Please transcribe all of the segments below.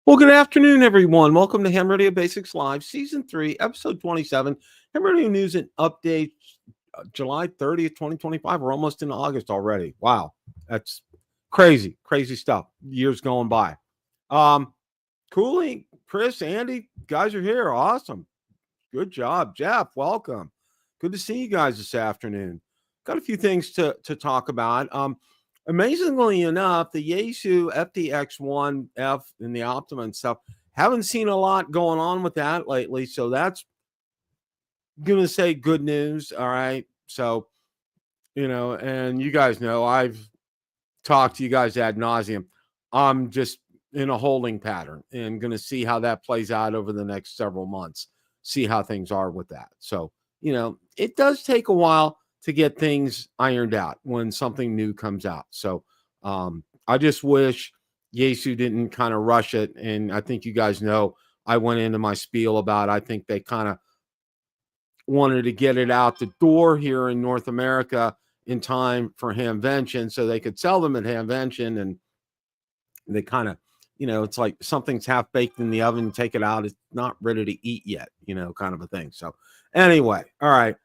Well, good afternoon, everyone. Welcome to Ham Radio Basics Live, Season 3, Episode 27. Ham Radio News and Updates, July 30th, 2025. We're almost in August already. Wow. That's crazy, crazy stuff. Years going by. Cooley, Chris, Andy, guys are here. Awesome. Good job. Jeff, welcome. Good to see you guys this afternoon. Got a few things to talk about. Amazingly enough, the Yaesu FTX 1F and the Optima and stuff, haven't seen a lot going on with that lately. So that's going to say good news. All right. So, and you guys know, I've talked to you guys ad nauseum. I'm just in a holding pattern and going to see how that plays out over the next several months, see how things are with that. So, it does take a while to get things ironed out when something new comes out. So I just wish Yaesu didn't kind of rush it. And I think you guys know I went into my spiel about I think they kind of wanted to get it out the door here in North America in time for Hamvention so they could sell them at Hamvention. And they kind of, it's like something's half baked in the oven, take it out. It's not ready to eat yet, kind of a thing. So anyway, all right.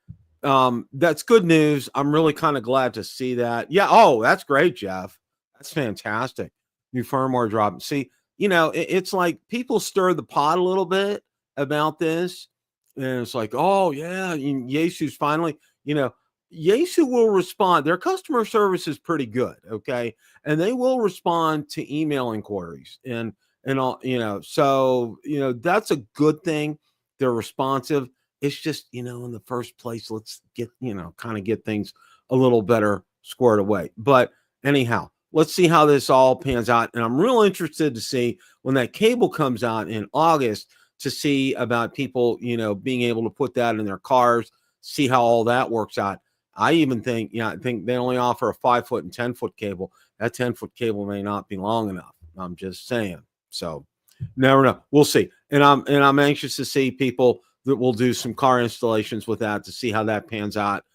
That's good news. I'm really kind of glad to see that. Yeah. Oh, that's great, Jeff. That's fantastic. New firmware drop. See, it's like people stir the pot a little bit about this. And it's like, oh, yeah, Yaesu's finally, Yaesu will respond. Their customer service is pretty good. Okay. And they will respond to email inquiries and all, so, that's a good thing. They're responsive. It's just, in the first place, let's get, kind of get things a little better squared away. But anyhow, let's see how this all pans out. And I'm real interested to see when that cable comes out in August to see about people, being able to put that in their cars, see how all that works out. I even think, I think they only offer a 5-foot and 10-foot cable. That 10-foot cable may not be long enough. I'm just saying. So never know. We'll see. And I'm anxious to see people that will do some car installations with that to see how that pans out,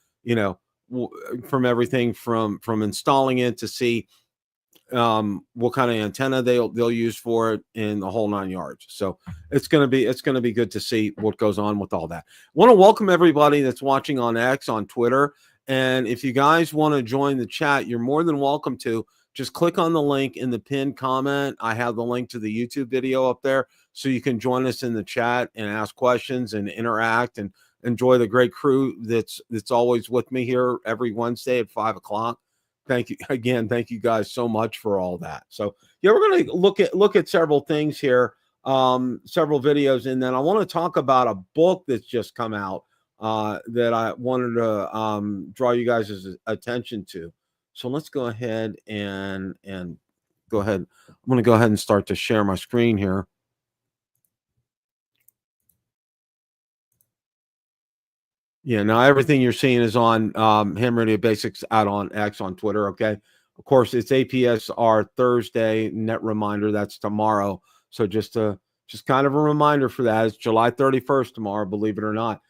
from everything from installing it to see what kind of antenna they'll use for it in the whole 9 yards. So it's going to be good to see what goes on with all that. I want to welcome everybody that's watching on X, on Twitter. And if you guys want to join the chat, you're more than welcome to. Just click on the link in the pinned comment. I have the link to the YouTube video up there so you can join us in the chat and ask questions and interact and enjoy the great crew that's always with me here every Wednesday at 5 o'clock. Thank you again. Thank you guys so much for all that. So yeah, we're going to look at several things here, several videos, and then I want to talk about a book that's just come out that I wanted to draw you guys' attention to. So let's go ahead and go ahead. I'm going to go ahead and start to share my screen here. Yeah, now everything you're seeing is on Ham Radio Basics out on X on Twitter. Okay, of course it's APRS Thursday. Net reminder, that's tomorrow. So just kind of a reminder for that. It's July 31st tomorrow. Believe it or not.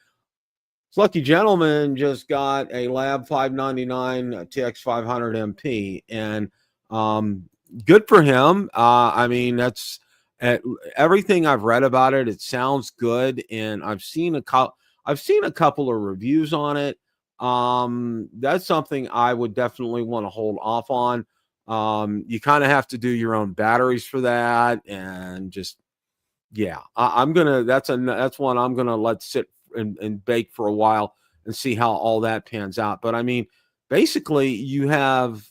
This lucky gentleman just got a Lab 599 TX500 MP, and good for him. I mean, that's everything I've read about it. It sounds good, and I've seen a couple of reviews on it. That's something I would definitely want to hold off on. You kind of have to do your own batteries for that, and just yeah, that's one I'm gonna let sit and bake for a while and see how all that pans out. But I mean, basically, you have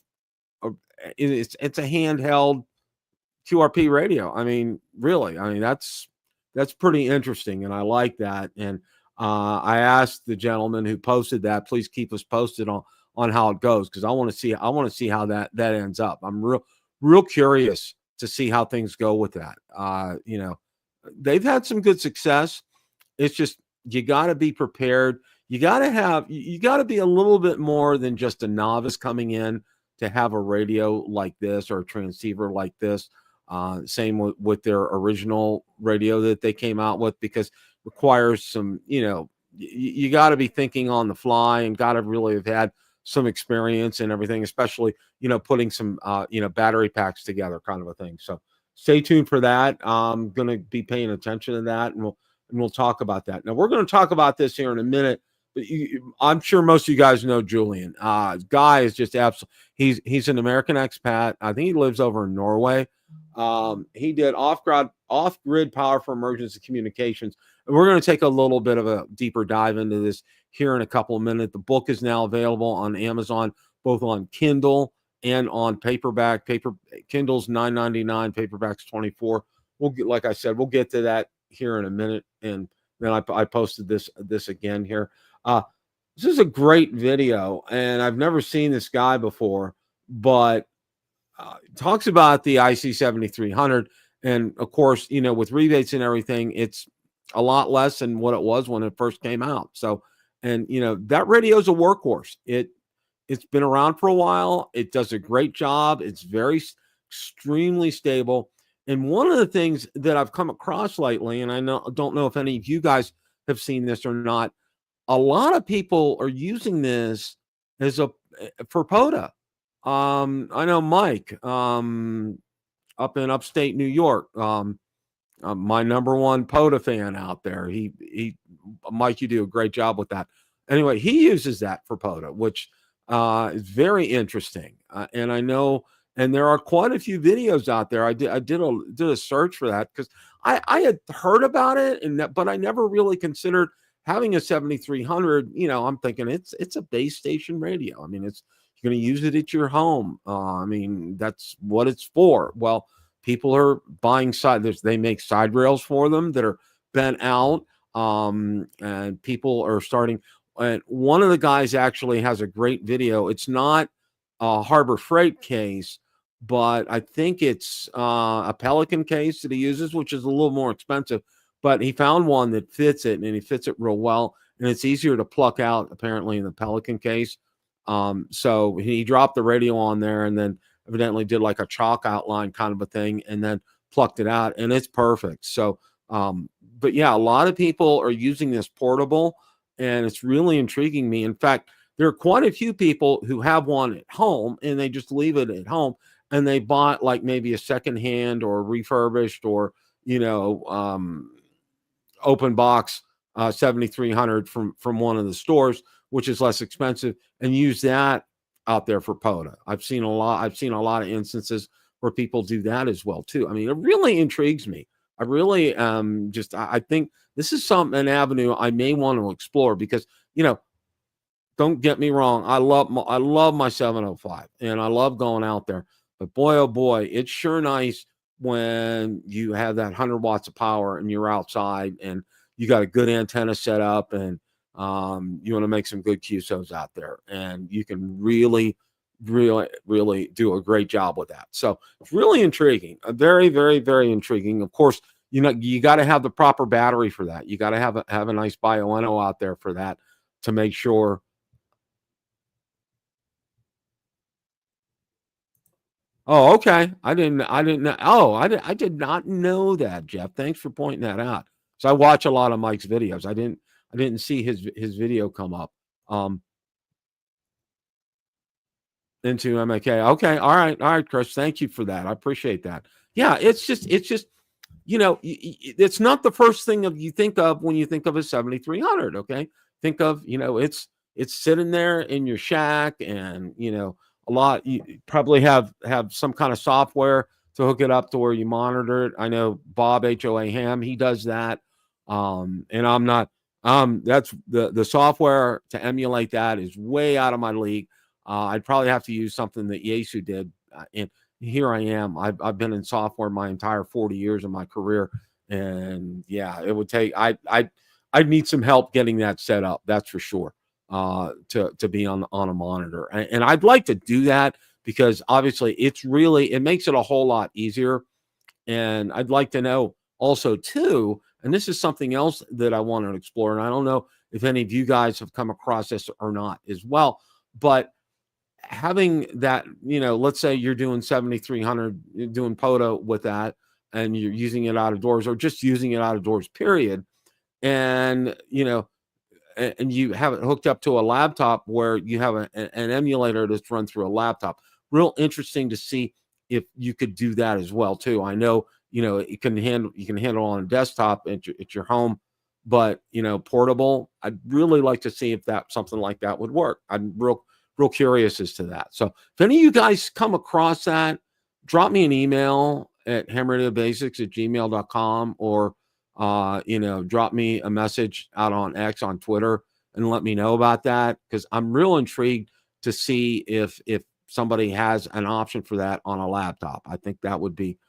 it's a handheld QRP radio. I mean, really, that's pretty interesting, and I like that. And I asked the gentleman who posted that, please keep us posted on how it goes, because I want to see how that ends up. I'm real curious to see how things go with that. They've had some good success. It's just you got to be prepared. You got to be a little bit more than just a novice coming in to have a radio like this or a transceiver like this. Same with their original radio that they came out with, because requires some, you got to be thinking on the fly and got to really have had some experience and everything, especially, putting some, battery packs together, kind of a thing. So stay tuned for that. I'm going to be paying attention to that, and we'll talk about that. Now we're going to talk about this here in a minute, but I'm sure most of you guys know Julian. Guy is just absolutely, he's an American expat. I think he lives over in Norway. He did off-grid power for emergency communications. And we're going to take a little bit of a deeper dive into this here in a couple of minutes. The book is now available on Amazon, both on Kindle and on paperback. Kindle's $9.99, paperback's $24. Like I said, we'll get to that here in a minute. And then I posted this again here. This is a great video, and I've never seen this guy before, but talks about the IC 7300. And of course, with rebates and everything, it's a lot less than what it was when it first came out. So, and that radio is a workhorse. It's been around for a while. It does a great job. It's very extremely stable. And one of the things that I've come across lately, and I don't know if any of you guys have seen this or not, a lot of people are using this for POTA. I know Mike, up in upstate New York, my number one POTA fan out there. Mike, you do a great job with that. Anyway, he uses that for POTA, which is very interesting. And I know, and there are quite a few videos out there. I did a search for that because I had heard about it, but I never really considered having a 7300. I'm thinking it's a base station radio. I mean, you're going to use it at your home. I mean, that's what it's for. Well, people are buying they make side rails for them that are bent out. And people are starting. And one of the guys actually has a great video. It's not a Harbor Freight case, but I think it's a Pelican case that he uses, which is a little more expensive. But he found one that fits it, and he fits it real well. And it's easier to pluck out, apparently, in the Pelican case. So he dropped the radio on there and then evidently did like a chalk outline kind of a thing and then plucked it out, and it's perfect. So, but yeah, a lot of people are using this portable, and it's really intriguing me. In fact, there are quite a few people who have one at home and they just leave it at home, and they bought like maybe a secondhand or refurbished or, open box 7300 from one of the stores, which is less expensive, and use that out there for POTA. I've seen a lot of instances where people do that as well too. I mean, it really intrigues me. I really I think this is an avenue I may want to explore because, don't get me wrong, I love my 705 and I love going out there, but boy, oh boy, it's sure nice when you have that 100 watts of power and you're outside and you got a good antenna set up and you want to make some good QSOs out there, and you can really, really, really do a great job with that. So it's really intriguing, very, very, very intriguing. Of course, you got to have the proper battery for that. You got to have a nice Bioenno out there for that to make sure. Oh, okay. I didn't know. Oh, I did not know that, Jeff. Thanks for pointing that out. So I watch a lot of Mike's videos. I didn't see his video come up into MAK. Okay. All right, Chris. Thank you for that. I appreciate that. Yeah, it's just it's not the first thing you think of when you think of a 7300. Okay. Think of, it's sitting there in your shack, and, you probably have some kind of software to hook it up to where you monitor it. I know Bob HOA Ham, he does that. And I'm not, that's the software to emulate that is way out of my league. I'd probably have to use something that Yaesu did. And here I am. I've been in software my entire 40 years of my career. And yeah, it would take, I'd need some help getting that set up. That's for sure. To be on a monitor. And I'd like to do that because obviously it makes it a whole lot easier And I'd like to know also too, and this is something else that I want to explore, and I don't know if any of you guys have come across this or not as well, but having that, let's say you're doing 7,300, you're doing POTA with that, and you're using it out of doors or just using it out of doors, period. And, and you have it hooked up to a laptop where you have an emulator that's run through a laptop. Real interesting to see if you could do that as well too. I know, you can handle on a desktop at your home, but portable. I'd really like to see if that something like that would work. I'm real curious as to that. So if any of you guys come across that, drop me an email at hamradiobasics@gmail.com, or drop me a message out on X, on Twitter, and let me know about that, because I'm real intrigued to see if somebody has an option for that on a laptop. I think that would be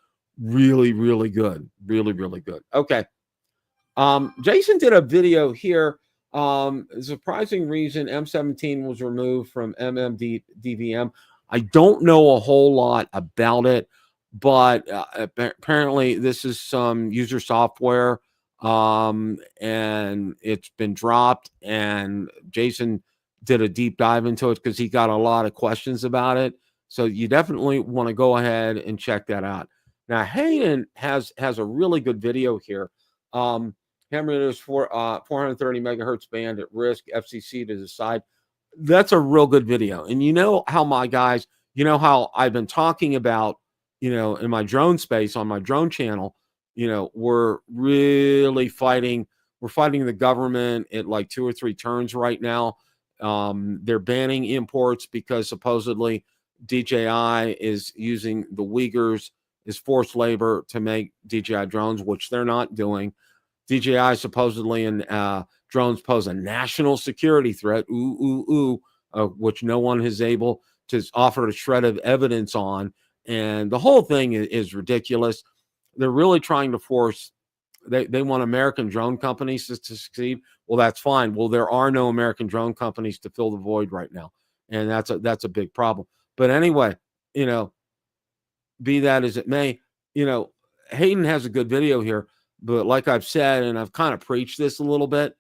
really, really good. Really, really good. Okay. Jason did a video here. Surprising reason M17 was removed from MMDVM. I don't know a whole lot about it, but apparently this is some user software, and it's been dropped, and Jason did a deep dive into it because he got a lot of questions about it. So you definitely want to go ahead and check that out. Now, Hayden has a really good video here. Hammer for 430 megahertz band at risk, FCC to decide. That's a real good video. And how my guys, how I've been talking about, in my drone space on my drone channel, we're really fighting. We're fighting the government at like 2 or 3 turns right now. They're banning imports because supposedly DJI is using the Uyghurs as forced labor to make DJI drones, which they're not doing. DJI supposedly and drones pose a national security threat, which no one is able to offer a shred of evidence on. And the whole thing is ridiculous. They're really trying to force, they want American drone companies to succeed. Well, that's fine. Well, there are no American drone companies to fill the void right now. And that's a big problem. But anyway, be that as it may, Hayden has a good video here. But like I've said, and I've kind of preached this a little bit,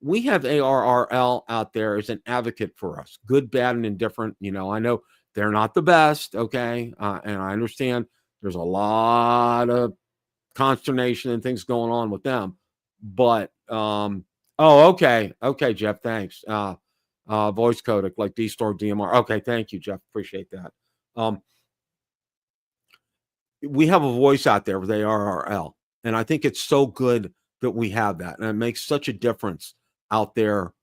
we have ARRL out there as an advocate for us, good, bad, and indifferent. I know they're not the best, okay? And I understand there's a lot of consternation and things going on with them. But, okay, Jeff, thanks. Voice codec, like D-Store DMR. Okay, thank you, Jeff. Appreciate that. We have a voice out there with ARRL. And I think it's so good that we have that. And it makes such a difference out there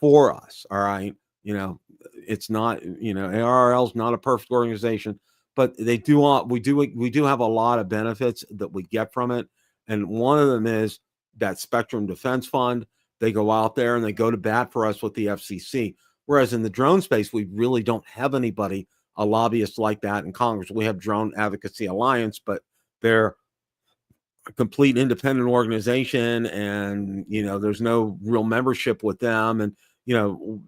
for us. All right. It's not, ARRL is not a perfect organization, but we do have a lot of benefits that we get from it. And one of them is that Spectrum Defense Fund. They go out there and they go to bat for us with the FCC. Whereas in the drone space, we really don't have anybody, a lobbyist like that in Congress. We have Drone Advocacy Alliance, but they're a complete independent organization, and there's no real membership with them, and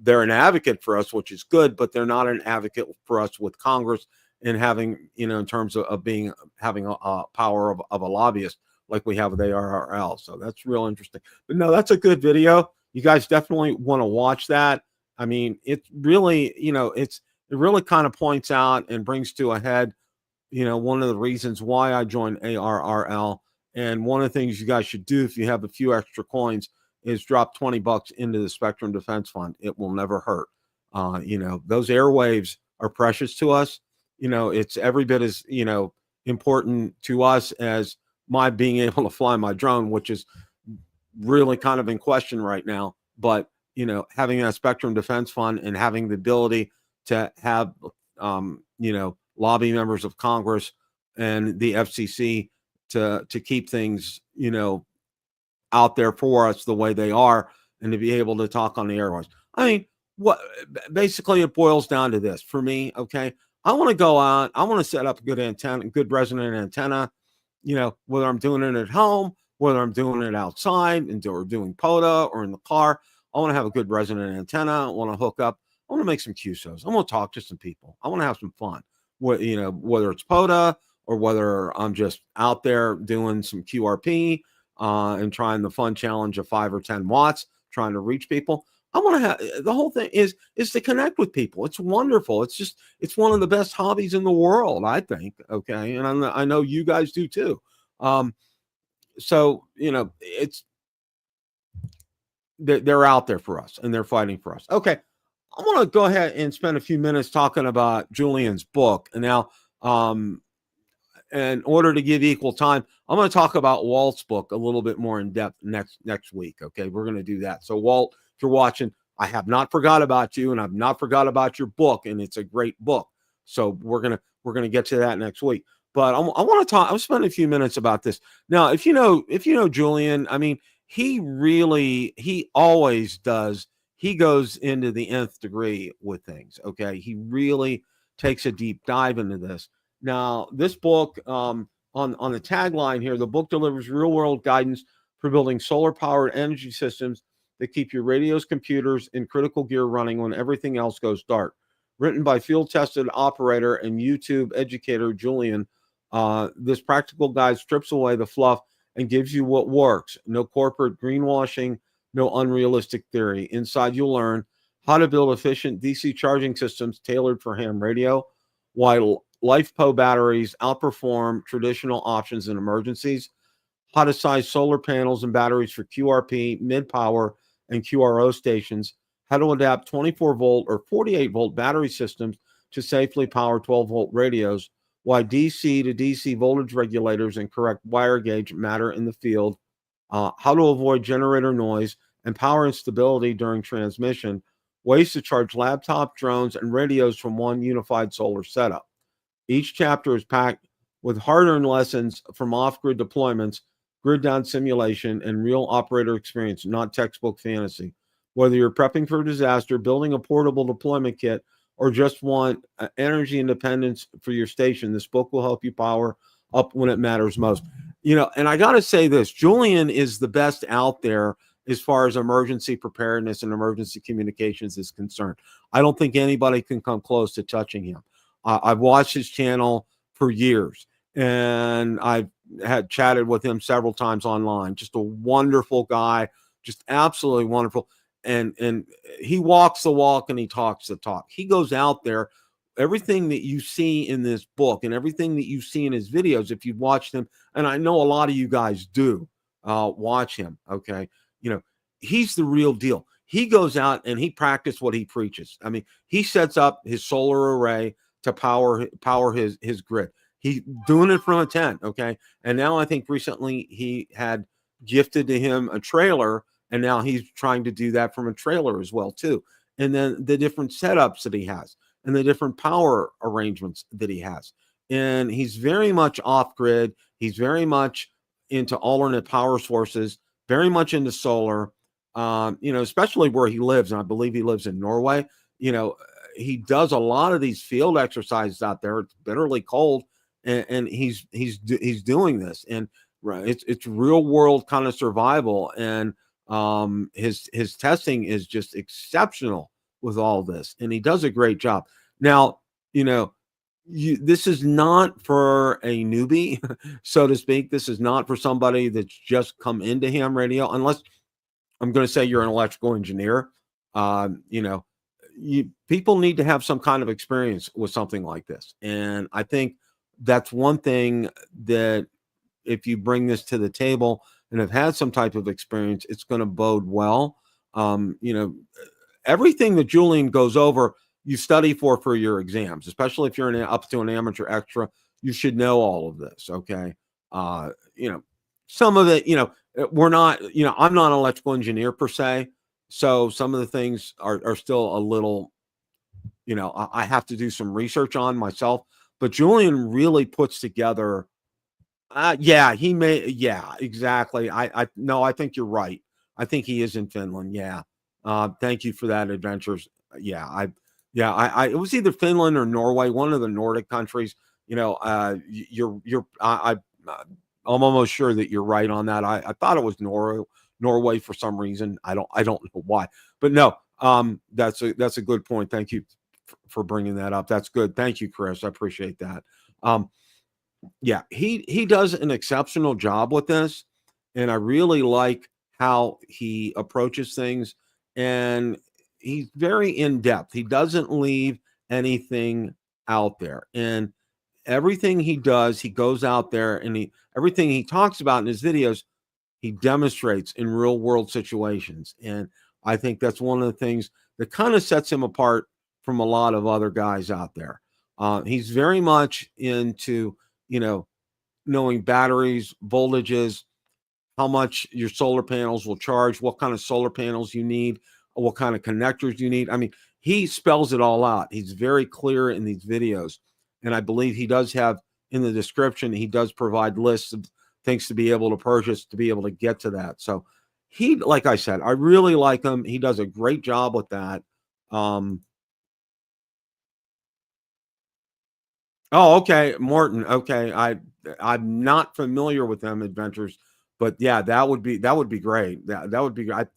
they're an advocate for us, which is good, but they're not an advocate for us with Congress and having in terms of having a power of a lobbyist like we have with ARRL. So that's real interesting. But no, that's a good video. You guys definitely want to watch that. I mean, it's really it really kind of points out and brings to a head one of the reasons why I joined ARRL. And one of the things you guys should do if you have a few extra coins is drop $20 into the Spectrum Defense Fund. It will never hurt. Those airwaves are precious to us. It's every bit as, important to us as my being able to fly my drone, which is really kind of in question right now. But, having that Spectrum Defense Fund and having the ability to have, lobby members of Congress and the FCC to keep things, out there for us the way they are, and to be able to talk on the airways. I mean, what basically it boils down to this for me. Okay. I want to go out. I want to set up a good antenna, good resonant antenna, whether I'm doing it at home, whether I'm doing it outside or doing POTA or in the car. I want to have a good resonant antenna. I want to hook up. I want to make some QSOs. I want to talk to some people. I want to have some fun. Whether it's POTA or whether I'm just out there doing some QRP and trying the fun challenge of 5 or 10 watts, trying to reach people. I want to have the whole thing is to connect with people. It's wonderful. It's one of the best hobbies in the world, I think. Okay, and I know you guys do too. So it's they're out there for us and they're fighting for us. Okay, I want to go ahead and spend a few minutes talking about Julian's book. And now, in order to give equal time, I'm going to talk about Walt's book a little bit more in depth next week. Okay, we're going to do that. So Walt, if you're watching, I have not forgot about you, and I've not forgot about your book, and it's a great book. So we're gonna get to that next week. But I want to talk. I'm spending a few minutes about this now. If you know Julian, I mean, he always does. He goes into the nth degree with things. Okay, he really takes a deep dive into this. Now, this book, on the tagline here, the book delivers real world guidance for building solar powered energy systems that keep your radios, computers, and critical gear running when everything else goes dark. Written by field tested operator and YouTube educator Julian, this practical guide strips away the fluff and gives you what works. No corporate greenwashing, no unrealistic theory. Inside, you'll learn how to build efficient DC charging systems tailored for ham radio, why LiFePO batteries outperform traditional options in emergencies, how to size solar panels and batteries for QRP, mid-power, and QRO stations, how to adapt 24-volt or 48-volt battery systems to safely power 12-volt radios, why DC to DC voltage regulators and correct wire gauge matter in the field, how to avoid generator noise and power instability during transmission, ways to charge laptop, drones, and radios from one unified solar setup. Each chapter is packed with hard-earned lessons from off-grid deployments, grid-down simulation, and real operator experience, not textbook fantasy. Whether you're prepping for a disaster, building a portable deployment kit, or just want energy independence for your station, this book will help you power up when it matters most. And I got to say this, Julian is the best out there as far as emergency preparedness and emergency communications is concerned. I don't think anybody can come close to touching him. I've watched his channel for years, and I've had chatted with him several times online. Just a wonderful guy, just absolutely wonderful. And he walks the walk and he talks the talk. He goes out there. Everything that you see in this book and everything that you see in his videos, if you've watched him, and I know a lot of you guys do watch him, okay, he's the real deal. He goes out and he practices what he preaches. I mean, he sets up his solar array to power his grid. He's doing it from a tent, okay? And now I think recently he had gifted to him a trailer, and now he's trying to do that from a trailer as well too. And then the different setups that he has and the different power arrangements that he has. And he's very much off grid. He's very much into alternate power sources, very much into solar, especially where he lives. And I believe he lives in Norway. He does a lot of these field exercises out there. It's bitterly cold, and he's doing this, and it's real world kind of survival, and his testing is just exceptional with all this, and he does a great job. Now, this is not for a newbie, so to speak. This is not for somebody that's just come into ham radio, unless I'm going to say you're an electrical engineer. People need to have some kind of experience with something like this. And I think that's one thing that if you bring this to the table and have had some type of experience, it's going to bode well. Everything that Julian goes over, you study for your exams, especially if you're up to an amateur extra, you should know all of this. Okay. Some of it, we're not, I'm not an electrical engineer per se. So some of the things are still a little, I have to do some research on myself. But Julian really puts together. Yeah, exactly. No, I think you're right. I think he is in Finland. Yeah. Thank you for that, adventures. Yeah, it was either Finland or Norway, one of the Nordic countries. I'm almost sure that you're right on that. I thought it was Norway for some reason. I don't know why, but no, that's a good point. Thank you for bringing that up. That's good. Thank you, Chris. I appreciate that. Yeah, he does an exceptional job with this, and I really like how he approaches things, and he's very in depth. He doesn't leave anything out there, and everything he does, he goes out there and he everything he talks about in his videos, he demonstrates in real world situations, and I think that's one of the things that kind of sets him apart from a lot of other guys out there. He's very much into you know knowing batteries, voltages, how much your solar panels will charge, what kind of solar panels you need, what kind of connectors you need. I mean, he spells it all out. He's very clear in these videos. And I believe he does have in the description, he does provide lists of things to be able to purchase to be able to get to that. So he, like I said, I really like him. He does a great job with that. Um, Oh, okay, Morton. Okay, I'm not familiar with them adventures, but yeah, that would be great. That would be great.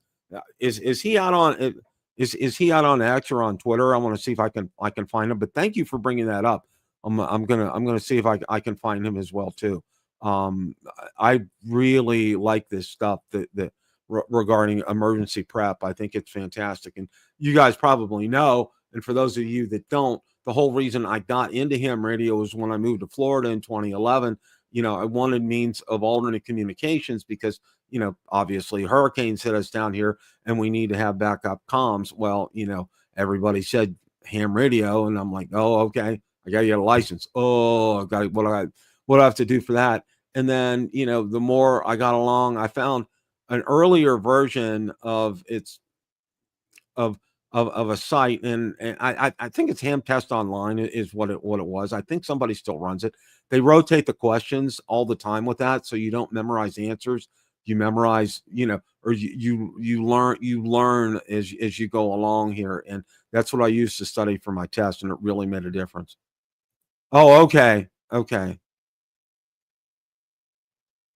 Is he out on is he out on X or on Twitter? I want to see if I can find him. But thank you for bringing that up. I'm gonna see if I can find him as well too. I really like this stuff that regarding emergency prep. I think it's fantastic, and you guys probably know. And for those of you that don't, the whole reason I got into ham radio was when I moved to Florida in 2011. I wanted means of alternate communications because, obviously hurricanes hit us down here and we need to have backup comms. Well, everybody said ham radio, and I'm like, oh, okay, I got to get a license. Oh, I got what do I have to do for that? And then, the more I got along, I found an earlier version of its of of a site, and I think it's Ham Test Online is what it was. I think somebody still runs it. They rotate the questions all the time with that, so you don't memorize answers. You memorize, or you learn as you go along here, and that's what I used to study for my test, and it really made a difference. Oh, okay, okay.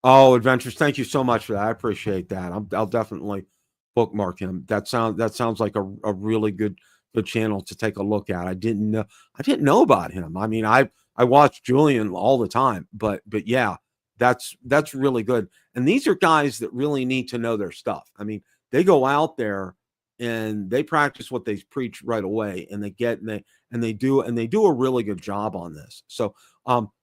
Oh, adventures. Thank you so much for that. I appreciate that. I'll definitely bookmark him. That sounds like a really good channel to take a look at. I didn't know about him. I mean, I watch Julian all the time, but yeah, that's really good. And these are guys that really need to know their stuff. I mean, they go out there and they practice what they preach right away, and they do a really good job on this. So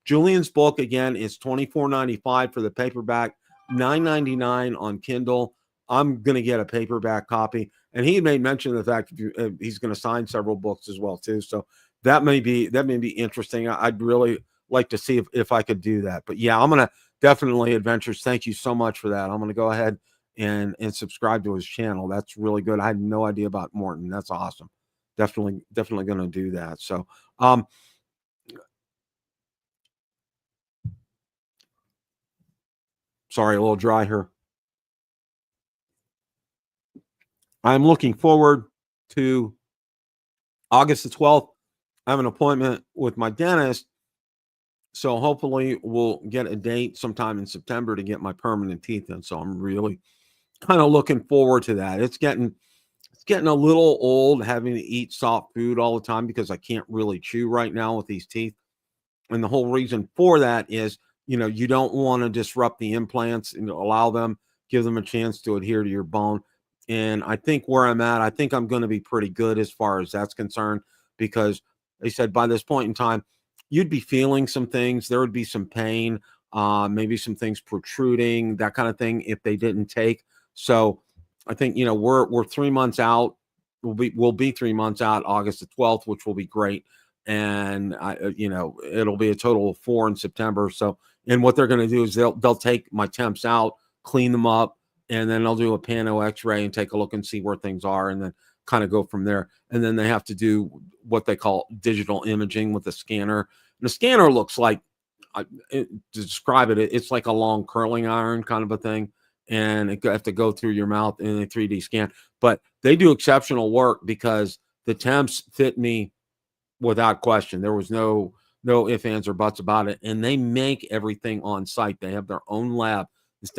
Julian's book again is $24.95 for the paperback, $9.99 on Kindle. I'm gonna get a paperback copy, and he made mention of the fact he's going to sign several books as well too. So that may be interesting. I'd really like to see if I could do that. But yeah, I'm gonna definitely adventures. Thank you so much for that. I'm gonna go ahead and subscribe to his channel. That's really good. I had no idea about Morton. That's awesome. Definitely gonna do that. So sorry, a little dry here. I'm looking forward to August the 12th. I have an appointment with my dentist. So hopefully we'll get a date sometime in September to get my permanent teeth in. So I'm really kind of looking forward to that. It's getting a little old having to eat soft food all the time because I can't really chew right now with these teeth. And the whole reason for that is, you don't want to disrupt the implants and give them a chance to adhere to your bone. And I think where I'm at, I think I'm going to be pretty good as far as that's concerned, because they said by this point in time, you'd be feeling some things. There would be some pain, maybe some things protruding, that kind of thing, if they didn't take. So I think, we're 3 months out. We'll be 3 months out, August the 12th, which will be great. And it'll be a total of 4 in September. So, and what they're going to do is they'll take my temps out, clean them up, and then they'll do a pano X-ray and take a look and see where things are, and then kind of go from there. And then they have to do what they call digital imaging with the scanner. And the scanner looks like, to describe it, it's like a long curling iron kind of a thing, and it have to go through your mouth in a 3D scan. But they do exceptional work because the temps fit me without question. There was no ifs, ands, or buts about it. And they make everything on site. They have their own lab. This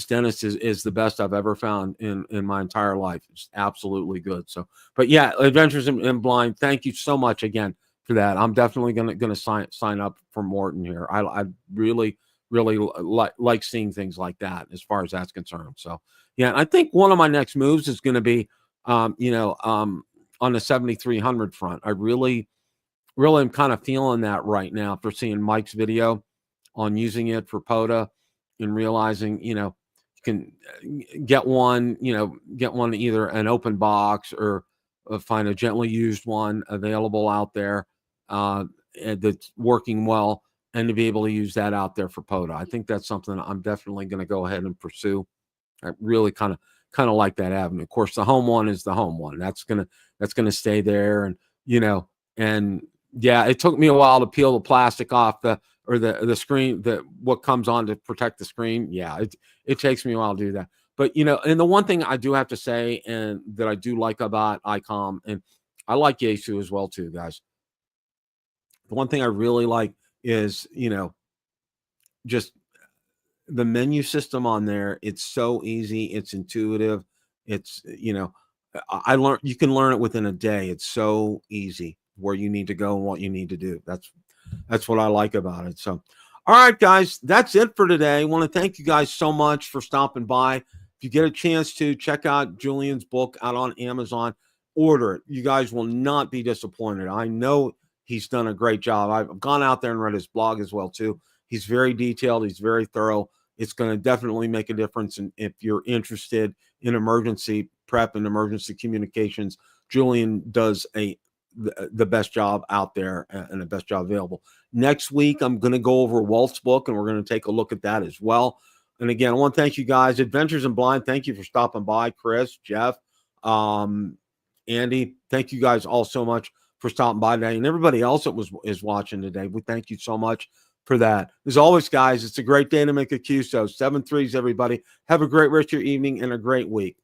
dentist is the best I've ever found in my entire life. It's absolutely good. So, but yeah, Adventures in Blind, thank you so much again for that. I'm definitely gonna sign up for Morton here. I really like seeing things like that as far as that's concerned. So yeah, I think one of my next moves is going to be, on the 7300 front. I really am kind of feeling that right now after seeing Mike's video on using it for POTA and realizing, you can get one either an open box or find a gently used one available out there that's working well, and to be able to use that out there for POTA. I think that's something I'm definitely going to go ahead and pursue. I really kind of like that avenue. Of course, the home one is the home one. That's gonna stay there, and and yeah, it took me a while to peel the plastic off the screen, what comes on to protect the screen. Yeah, it takes me a while to do that. But and the one thing I do have to say, and that I do like about ICOM, and I like Yaesu as well too, guys. The one thing I really like is just the menu system on there. It's so easy, it's intuitive. It's I learned you can learn it within a day. It's so easy where you need to go and what you need to do. That's what I like about it. So all right, guys, that's it for today. I want to thank you guys so much for stopping by. If you get a chance to check out Julian's book out on Amazon, order it. You guys will not be disappointed. I know he's done a great job. I've gone out there and read his blog as well too. He's very detailed, he's very thorough. It's going to definitely make a difference. And if you're interested in emergency prep and emergency communications, Julian does the best job out there and the best job available. Next week, I'm going to go over Walt's book, and we're going to take a look at that as well. And again, I want to thank you guys. Adventures in Blind, thank you for stopping by. Chris, Jeff, Andy, thank you guys all so much for stopping by today. And everybody else that is watching today, we thank you so much for that. As always, guys, it's a great day to make a QSO. 7 3s, everybody. Have a great rest of your evening and a great week.